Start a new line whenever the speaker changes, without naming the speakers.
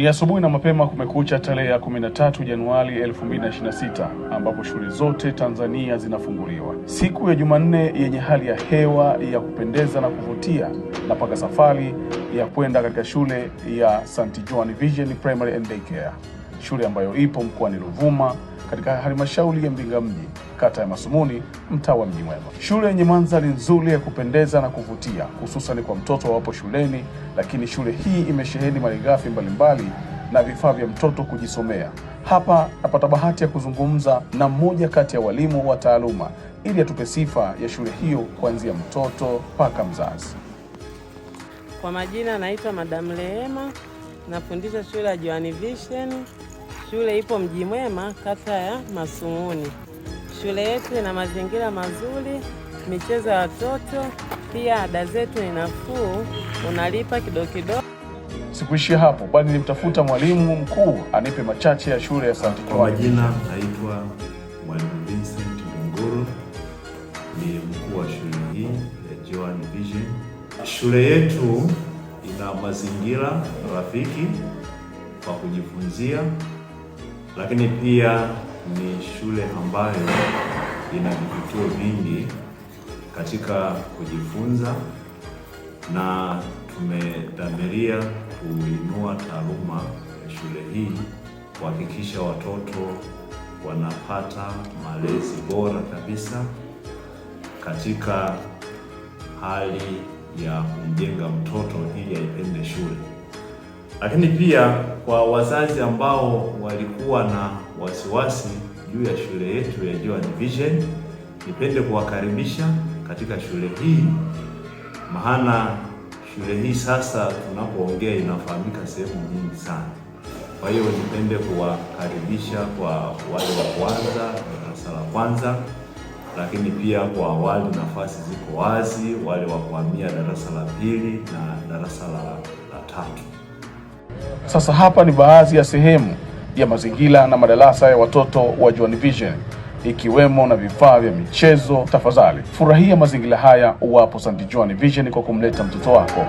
Ni asubuhi na mapema kumekucha tarehe ya 13 Januari 2026 ambapo shule zote Tanzania zinafunguliwa. Siku ya Jumanne yenye hali ya hewa ya kupendeza na kuvutia, napanga safari ya kwenda katika shule ya St. Joan Vision Primary and Daycare, shule ambayo ipo mkoani Ruvuma katika halmashauri ya Mbinga mji, kata ya Masumuni, mtaa wa Mji Mwema. Shule yenye mandhari nzuri ya kupendeza na kuvutia, hususan kwa mtoto wapo shuleni, lakini shule hii imesheheni malighafi mbalimbali na vifaa vya mtoto kujisomea. Hapa napata bahati ya kuzungumza na mmoja kati ya walimu wa taaluma ili atupe sifa ya shule hiyo kuanzia mtoto mpaka mzazi.
Kwa majina naitwa Madam Rehema, nafundisha shule ya Joan Vision. Shule ipo Mji Mwema, kata ya Masumuni. Shule yetu ina mazingira mazuri, michezo ya watoto, pia ada zetu ni nafuu, unalipa kidogo kidogo.
Sikuishia hapo, bali nilimtafuta mwalimu mkuu anipe machache ya shule ya St. Joan.
Kwa majina naitwa Mwalimu Vincent Ndunguru, ni mkuu wa shule hii ya Joan Vision. Shule yetu ina mazingira rafiki kwa kujifunzia, lakini pia ni shule ambayo ina vivutio vingi katika kujifunza, na tumedhamiria kuinua taaluma ya shule hii, kuhakikisha watoto wanapata malezi bora kabisa katika hali ya kumjenga mtoto ili aipende shule. Lakini pia kwa wazazi ambao walikuwa na wasiwasi juu ya shule yetu ya Joan Vision, nipende kuwakaribisha katika shule hii, maana shule hii sasa tunapoongea inafahamika sehemu nyingi sana. Kwa hiyo nipende kuwakaribisha kwa wale wa kwanza, darasa la kwanza, lakini pia kwa awali nafasi ziko wazi, wale wa kuhamia darasa la pili na darasa la tatu.
Sasa hapa ni baadhi ya sehemu ya mazingira na madarasa ya watoto wa Joan Vision, ikiwemo na vifaa vya michezo. Tafadhali furahia mazingira haya uwapo St. Joan Vision kwa kumleta mtoto wako.